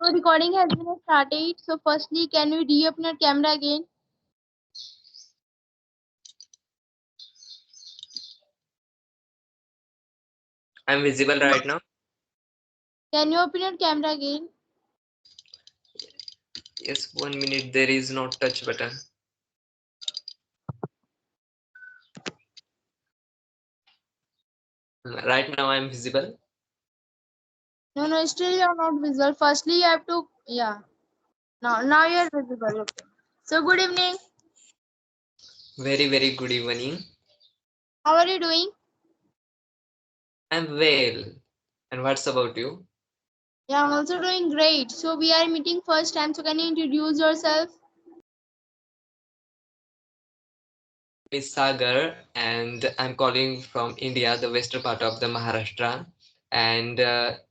So recording has been started. So firstly, can you reopen your camera again? I'm visible right now. Can you open your camera again? Yes, 1 minute. There is no touch button. Right now I'm visible. No, still you are not visible. Firstly, you have to, yeah. Now you are visible. Okay. So good evening. Very, very good evening. How are you doing? I'm well. And what's about you? Yeah, I'm also doing great. So we are meeting first time. So can you introduce yourself? My name is Sagar, and I'm calling from India, the western part of the Maharashtra. And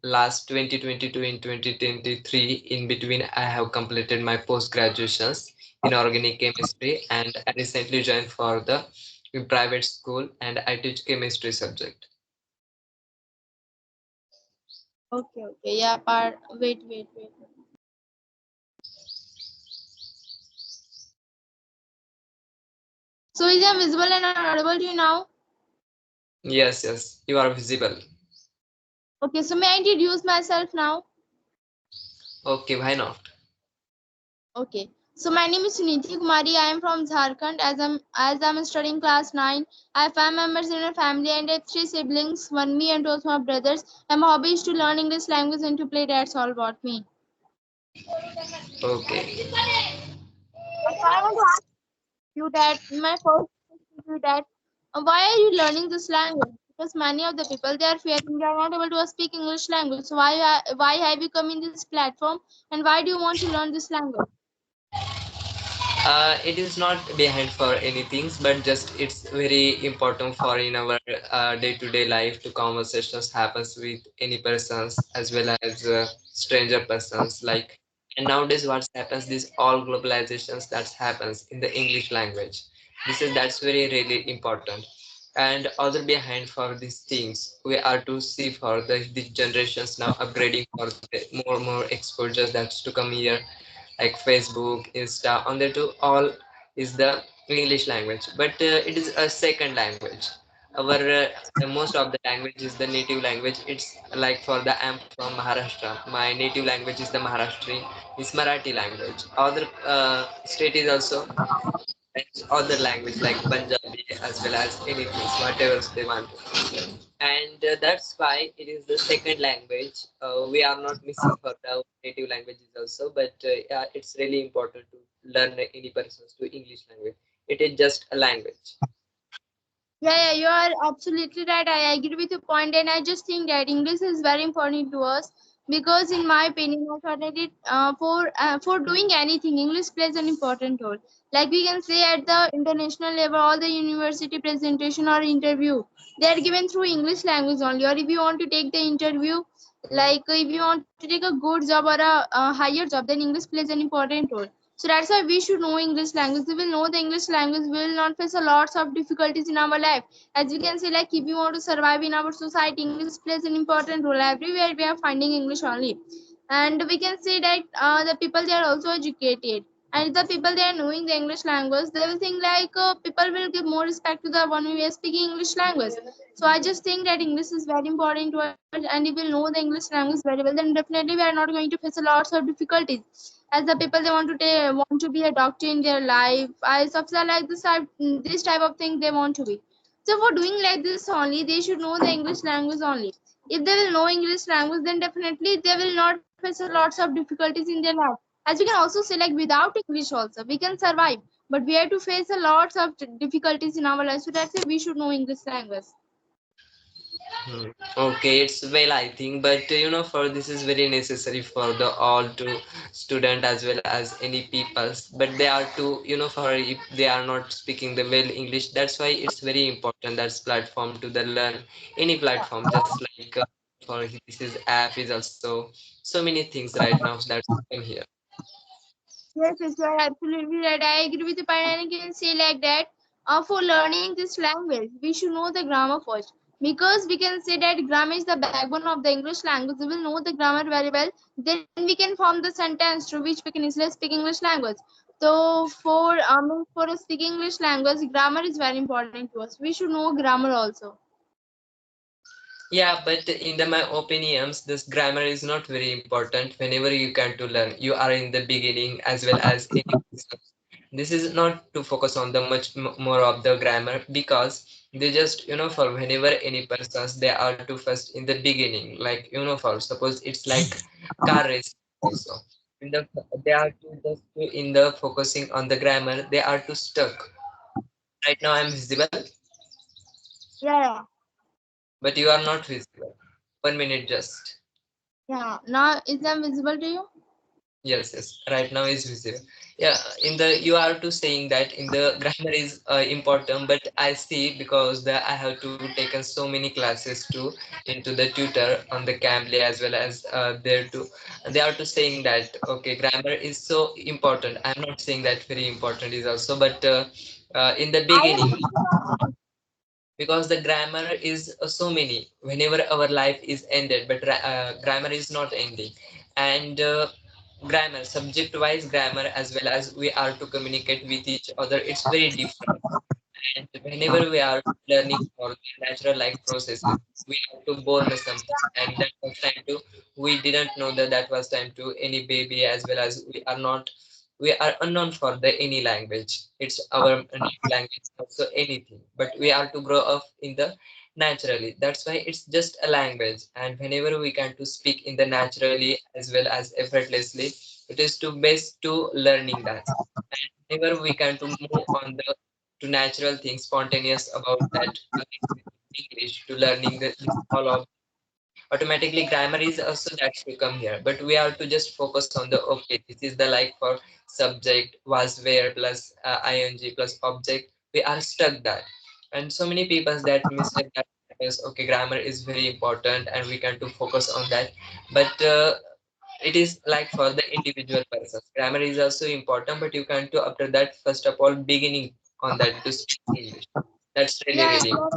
last 2022 in 2023, in between, I have completed my post graduations in organic chemistry, and I recently joined for the private school, and I teach chemistry subject. Okay. Yeah, wait. So is I visible and audible to you now? Yes, you are visible. Okay, so may I introduce myself now? Okay, why not? Okay. So my name is Suniti Kumari. I am from Jharkhand. As I'm studying class 9. I have 5 members in my family and I have 3 siblings, one me and 2 of my brothers. And my hobby is to learn English language and to play. That's all about me. Okay. So I want to ask you that my first question to you that why are you learning this language? Because many of the people they are fearing they are not able to speak English language. So why have you come in this platform and why do you want to learn this language? It is not behind for anything, but just it's very important for in our day-to-day life to conversations happens with any persons as well as stranger persons. Like, and nowadays what happens, this all globalizations that happens in the English language. That's very really important. And other behind for these things, we are to see for the generations now upgrading for the more exposures that's to come here, like Facebook, Insta, on the two all is the English language, but it is a second language. Our most of the language is the native language. It's like for the I'm from Maharashtra. My native language is the Maharashtrian. It's Marathi language. Other state is also other language like Punjabi as well as anything, whatever they want. And that's why it is the second language. We are not missing for the native languages also, but yeah, it's really important to learn any persons to English language. It is just a language. Yeah, you are absolutely right. I agree with your point, and I just think that English is very important to us because, in my opinion, I thought that for doing anything, English plays an important role. Like we can say at the international level, all the university presentation or interview they are given through English language only. Or if you want to take the interview, like if you want to take a good job or a higher job, then English plays an important role. So that's why we should know English language. We will know the English language. We will not face a lots of difficulties in our life. As we can say, like if you want to survive in our society, English plays an important role. Everywhere we are finding English only. And we can say that the people they are also educated. And the people they are knowing the English language, they will think like people will give more respect to the one who is speaking English language. So I just think that English is very important to us, and if we know the English language very well, then definitely we are not going to face a lots of difficulties as the people they want to be a doctor in their life. I something like this type of thing they want to be. So for doing like this only, they should know the English language only. If they will know English language, then definitely they will not face lots of difficulties in their life. As we can also say, like without English also we can survive, but we have to face a lots of difficulties in our life. So that's why we should know English language. Hmm. Okay, it's well, I think, but for this is very necessary for the all to student as well as any peoples. But they are to, for if they are not speaking the well English, that's why it's very important. That's platform to the learn any platform, just like for this is app is also so many things right now that's in here. Yes, you are absolutely right. I agree with you, but I can say like that. For learning this language, we should know the grammar first. Because we can say that grammar is the backbone of the English language. We will know the grammar very well. Then we can form the sentence through which we can easily speak English language. So for speaking English language, grammar is very important to us. We should know grammar also. Yeah, but in my opinions, this grammar is not very important whenever you can to learn. You are in the beginning as well as any person. This is not to focus on the much more of the grammar because they just, for whenever any persons, they are to first in the beginning, like, for suppose it's like car race also. In the, they are to just in the focusing on the grammar, they are to stuck. Right now I'm visible, Yeah, yeah, but you are not visible. 1 minute just. yeah. Now is that visible to you? Yes, yes. Right now is visible. Yeah, in the you are to saying that in the grammar is important, but I see because I have to taken so many classes too into the tutor on the Cambly as well as there too. They are to saying that okay, grammar is so important. I'm not saying that very important is also, but in the I beginning am. because the grammar is so many whenever our life is ended, but grammar is not ending, and grammar subject wise grammar as well as we are to communicate with each other, it's very different. And whenever we are learning for the natural life processes, we have to born something, and that was time to we didn't know that that was time to any baby as well as we are unknown for the any language. It's our native language, also anything. But we are to grow up in the naturally. That's why it's just a language. And whenever we can to speak in the naturally as well as effortlessly, it is to best to learning that. And whenever we can to move on the to natural things, spontaneous about that English to learning this all of automatically grammar is also that to come here, but we have to just focus on the okay, this is the like for subject was where plus ing plus object, we are stuck that. And so many people that mistake that as okay, grammar is very important and we can to focus on that, but it is like for the individual persons grammar is also important, but you can to after that first of all beginning on that to speak English. That's really Yeah, really you're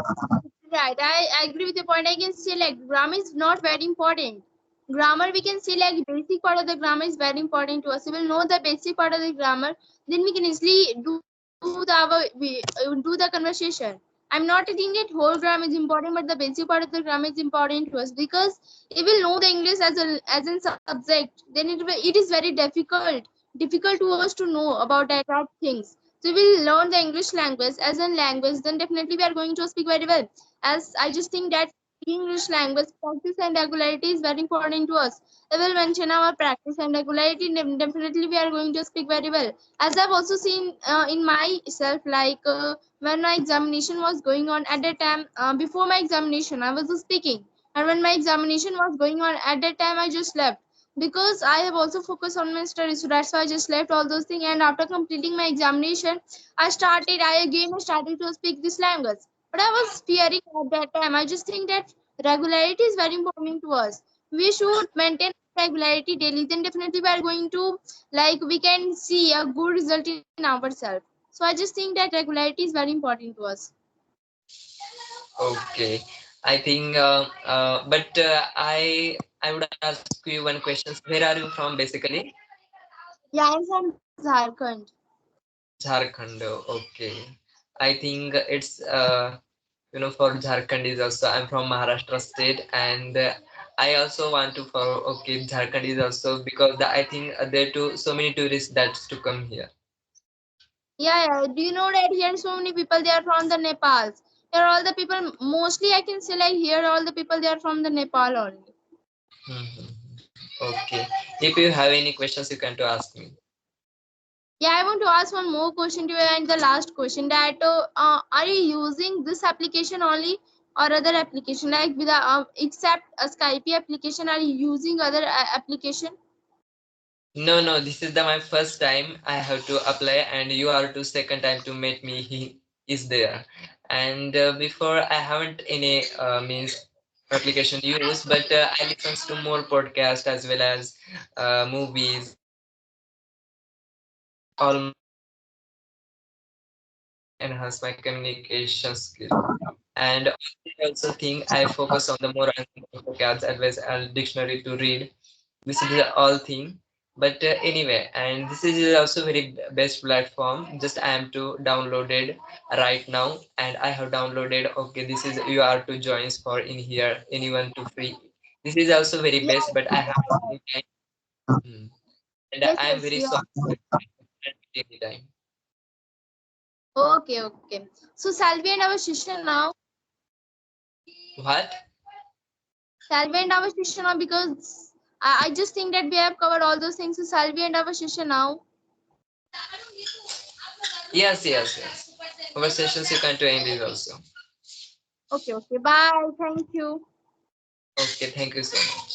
right. I agree with your point. I can say like grammar is not very important. Grammar we can say like basic part of the grammar is very important to us. We will know the basic part of the grammar, then we can easily do the conversation. I'm not saying that whole grammar is important, but the basic part of the grammar is important to us because if we know the English as a subject, then it is very difficult to us to know about that things. So we will learn the English language as a language, then definitely we are going to speak very well. As I just think that English language practice and regularity is very important to us. I will mention our practice and regularity, definitely we are going to speak very well. As I've also seen in myself, like when my examination was going on at that time, before my examination, I was speaking. And when my examination was going on at that time, I just left because I have also focused on my studies. So that's why I just left all those things. And after completing my examination, I again started to speak this language. But I was fearing at that time. I just think that regularity is very important to us. We should maintain regularity daily. Then definitely we are going to like we can see a good result in ourselves. So I just think that regularity is very important to us. okay. I think, but I would ask you one question. Where are you from, basically? Yeah, I'm from Jharkhand. Jharkhand. Okay. I think it's for Jharkhand is also. I'm from Maharashtra state, and I also want to follow. Okay, Jharkhand is also because I think there too so many tourists that's to come here. Yeah, yeah. Do you know that here so many people they are from the Nepal? Here all the people mostly I can say like here all the people they are from the Nepal only. Mhm. Okay. If you have any questions, you can to ask me. Yeah, I want to ask one more question to you and the last question that are you using this application only or other application like with except a Skype application are you using other application? No, no, this is my first time I have to apply, and you are to second time to meet me. He is there, and before I haven't any means application use, but I listen to more podcast as well as movies and all my enhance my communication skill. And I also think I focus on the more vocabs advice and dictionary to read. This is the all thing. But anyway, and this is also very best platform. Just I am to download it right now, and I have downloaded. Okay, this is you are to join for in here. Anyone to free. This is also very Yeah. best, but I have any time. And Yes, I am yes, very yeah. sorry any time. Okay, okay. So shall we end our session now? What? Shall we end our session now? Because I just think that we have covered all those things. So shall we end our session now? Yes, yes, yes. Our sessions you can to end it also. Okay, okay. Bye. Thank you. Okay, thank you so much.